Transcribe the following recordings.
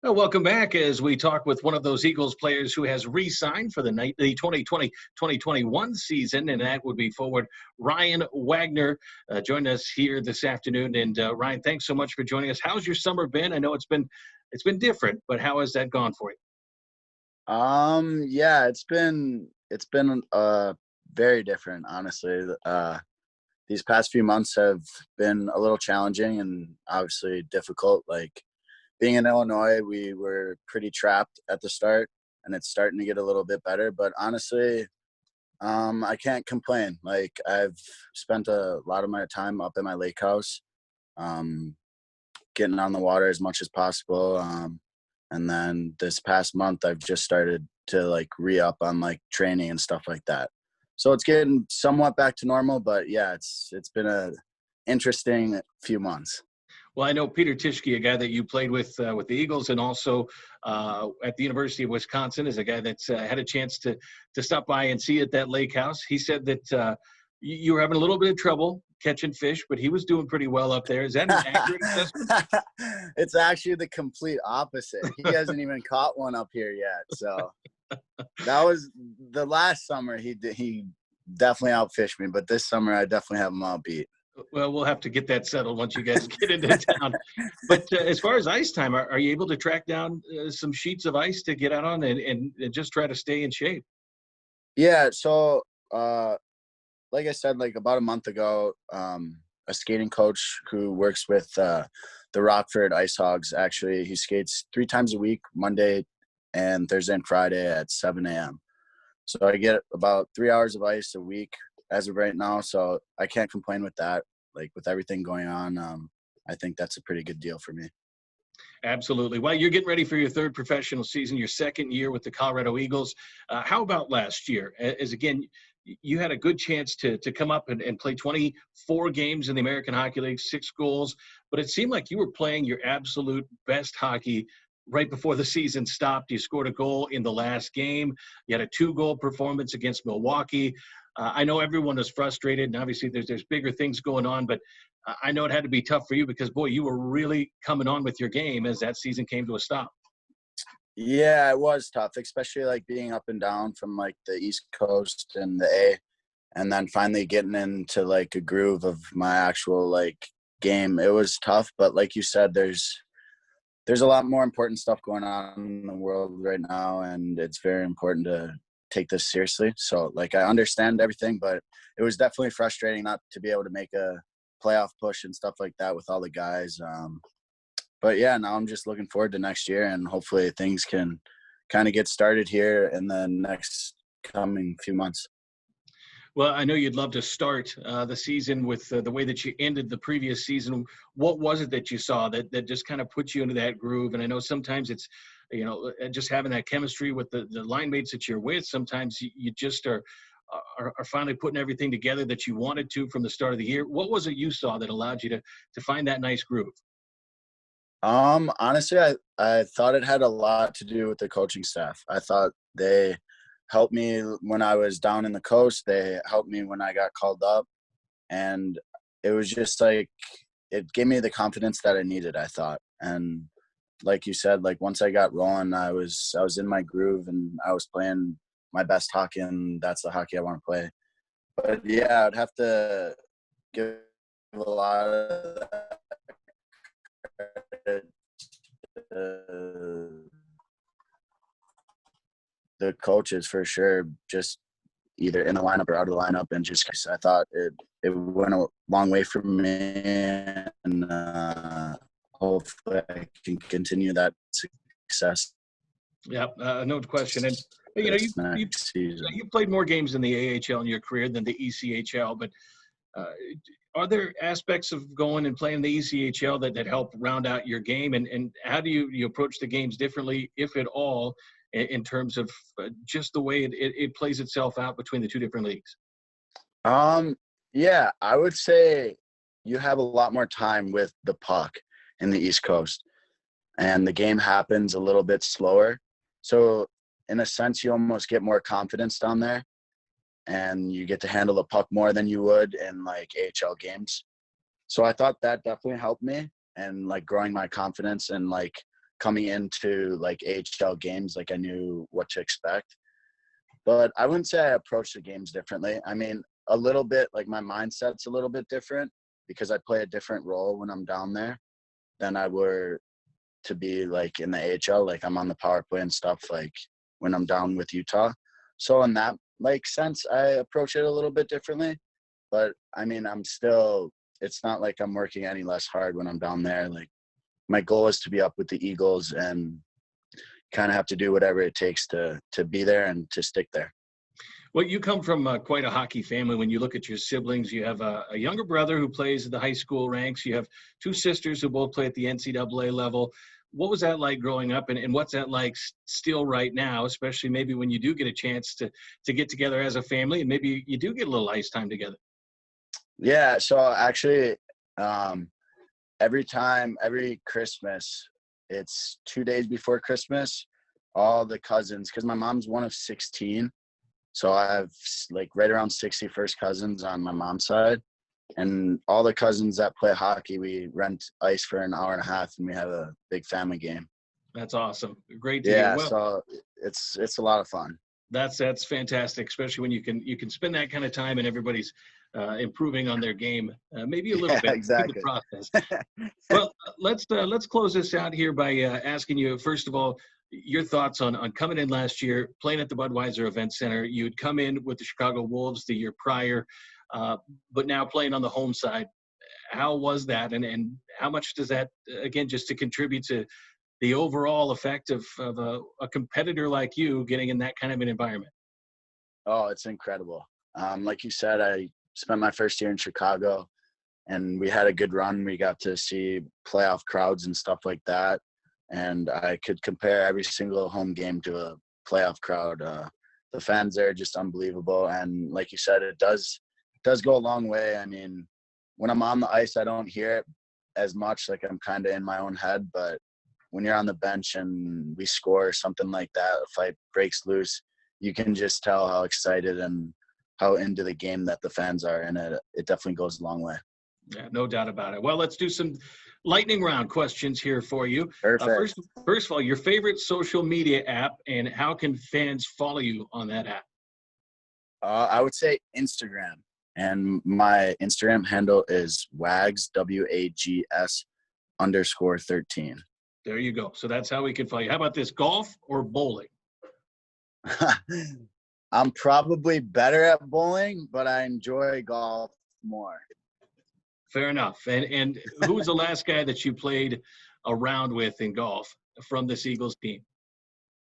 Well, welcome back as we talk with one of those Eagles players who has re-signed for the 2020-2021 season, and that would be forward Ryan Wagner. Joined us here this afternoon. And Ryan, thanks so much for joining us. How's your summer been? I know it's been different, but how has that gone for you? Yeah, it's been very different, honestly. These past few months have been a little challenging and obviously difficult. Like being in Illinois, we were pretty trapped at the start, and it's starting to get a little bit better. But honestly, I can't complain. Like I've spent a lot of my time up at my lake house, um, getting on the water as much as possible. And then this past month, I've just started to like re-up on like training and stuff like that. So it's getting somewhat back to normal, but yeah, it's been a interesting few months. Well, I know Peter Tischke, a guy that you played with the Eagles, and also at the University of Wisconsin, is a guy that's had a chance to stop by and see at that lake house. He said that you were having a little bit of trouble catching fish, but he was doing pretty well up there. Is that an accurate assessment? It's actually the complete opposite. He hasn't even caught one up here yet. So that was the last summer. He definitely outfished me, but this summer I definitely have him outbeat. Well, we'll have to get that settled once you guys get into town. But as far as ice time, are you able to track down some sheets of ice to get out on and just try to stay in shape? Yeah. So, like I said, like about a month ago, a skating coach who works with the Rockford Ice Hogs, actually, he skates 3 times a week, Monday and Thursday and Friday at 7 a.m. So I get about 3 hours of ice a week as of right now. So I can't complain with that. Like with everything going on, I think that's a pretty good deal for me. Absolutely. Well, you're getting ready for your third professional season, your second year with the Colorado Eagles. How about last year? As again, you had a good chance to come up and play 24 games in the American Hockey League, 6 goals, but it seemed like you were playing your absolute best hockey right before the season stopped. You scored a goal in the last game. You had a 2-goal performance against Milwaukee. I know everyone is frustrated, and obviously there's bigger things going on, but I know it had to be tough for you because, boy, you were really coming on with your game as that season came to a stop. Yeah, it was tough, especially like being up and down from like the East Coast and the A, and then finally getting into like a groove of my actual like game. It was tough, but like you said, there's a lot more important stuff going on in the world right now, and it's very important to take this seriously. So like I understand everything, but it was definitely frustrating not to be able to make a playoff push and stuff like that with all the guys. But yeah, now I'm just looking forward to next year, and hopefully things can kind of get started here in the next coming few months. Well, I know you'd love to start the season with the way that you ended the previous season. What was it that you saw that just kind of put you into that groove? And I know sometimes it's, just having that chemistry with the line mates that you're with. Sometimes you just are finally putting everything together that you wanted to from the start of the year. What was it you saw that allowed you to find that nice groove? Honestly, I thought it had a lot to do with the coaching staff. I thought they helped me when I was down in the coast. They helped me when I got called up, and it was just like it gave me the confidence that I needed, I thought. And like you said, like once I got rolling, I was in my groove and I was playing my best hockey, and that's the hockey I want to play. But yeah, I'd have to give a lot of that credit to the coaches for sure, just either in the lineup or out of the lineup, and just 'cause I thought it went a long way for me, and hopefully I can continue that success Yeah, no question. And this next season. you played more games in the AHL in your career than the ECHL, but uh, are there aspects of going and playing the ECHL that help round out your game? And how do you approach the games differently, if at all, in terms of just the way it plays itself out between the two different leagues? Um, yeah, I would say you have a lot more time with the puck in the East Coast, and the game happens a little bit slower. So in a sense, you almost get more confidence down there, and you get to handle the puck more than you would in like AHL games. So I thought that definitely helped me and like growing my confidence and like coming into like AHL games, like I knew what to expect. But I wouldn't say I approached the games differently. I mean, a little bit, like my mindset's a little bit different because I play a different role when I'm down there than I were to be like in the AHL. Like I'm on the power play and stuff like when I'm down with Utah. So in that like sense, I approach it a little bit differently. But I mean, it's not like I'm working any less hard when I'm down there. Like my goal is to be up with the Eagles and kind of have to do whatever it takes to be there and to stick there. Well, you come from quite a hockey family. When you look at your siblings, you have a younger brother who plays at the high school ranks. You have two sisters who both play at the NCAA level. What was that like growing up, and what's that like still right now, especially maybe when you do get a chance to get together as a family and maybe you do get a little ice time together? Yeah, so actually every Christmas, it's 2 days before Christmas, all the cousins, because my mom's one of 16. So I have like right around 60 first cousins on my mom's side. And all the cousins that play hockey, we rent ice for an hour and a half and we have a big family game. That's awesome. Great to hear. Yeah, Well, so it's a lot of fun. that's fantastic, especially when you can spend that kind of time and everybody's improving on their game, maybe a little Yeah, bit through the exactly. process. Well, let's close this out here by asking you first of all your thoughts on coming in last year, playing at the Budweiser Event Center. You had come in with the Chicago Wolves the year prior, but now playing on the home side. How was that, and how much does that again just to contribute to the overall effect of a competitor like you getting in that kind of an environment? Oh, it's incredible. Like you said, I spent my first year in Chicago and we had a good run. We got to see playoff crowds and stuff like that. And I could compare every single home game to a playoff crowd. The fans there are just unbelievable. And like you said, it does go a long way. I mean, when I'm on the ice, I don't hear it as much. Like I'm kind of in my own head, but when you're on the bench and we score or something like that, a fight breaks loose, you can just tell how excited and how into the game that the fans are. And it definitely goes a long way. Yeah, no doubt about it. Well, let's do some lightning round questions here for you. Perfect. First of all, your favorite social media app and how can fans follow you on that app? I would say Instagram. And my Instagram handle is Wags, WAGS _13. There you go. So that's how we can follow you. How about this, golf or bowling? I'm probably better at bowling, but I enjoy golf more. Fair enough. And who was the last guy that you played around with in golf from this Eagles team?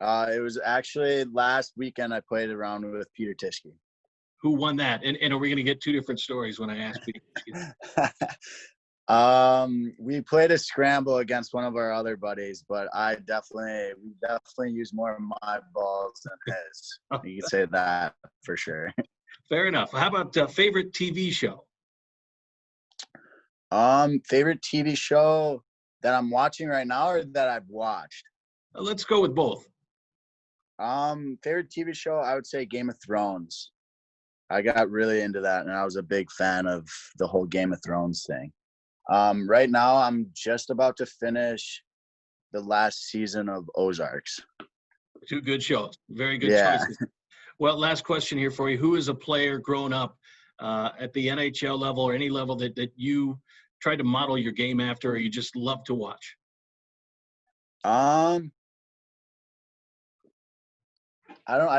It was actually last weekend I played around with Peter Tischke. Who won that? And are we going to get two different stories when I ask you? We played a scramble against one of our other buddies, but we definitely used more of my balls than his. You can say that for sure. Fair enough. How about favorite TV show? Favorite TV show that I'm watching right now or that I've watched? Let's go with both. Favorite TV show, I would say Game of Thrones. I got really into that, and I was a big fan of the whole Game of Thrones thing. Right now, I'm just about to finish the last season of Ozarks. Two good shows. Very good choices. Well, last question here for you. Who is a player grown up at the NHL level or any level that you tried to model your game after or you just love to watch? I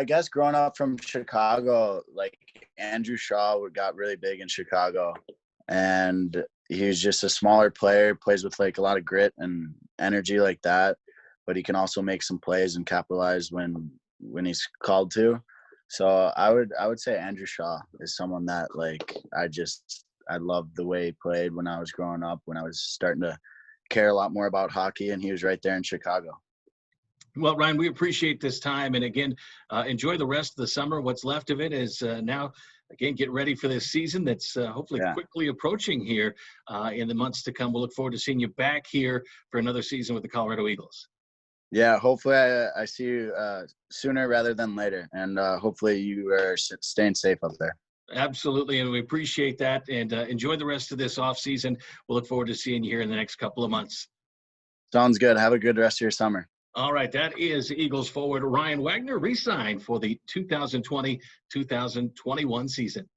guess growing up from Chicago, like Andrew Shaw got really big in Chicago, and he was just a smaller player, plays with like a lot of grit and energy like that, but he can also make some plays and capitalize when he's called to. So I would say Andrew Shaw is someone that like I loved the way he played when I was growing up, when I was starting to care a lot more about hockey, and he was right there in Chicago. Well, Ryan, we appreciate this time. And again, enjoy the rest of the summer. What's left of it is now, again, get ready for this season that's hopefully quickly approaching here in the months to come. We'll look forward to seeing you back here for another season with the Colorado Eagles. Yeah, hopefully I see you sooner rather than later. And hopefully you are staying safe up there. Absolutely. And we appreciate that. And enjoy the rest of this offseason. We'll look forward to seeing you here in the next couple of months. Sounds good. Have a good rest of your summer. All right, that is Eagles forward Ryan Wagner, re-signed for the 2020-2021 season.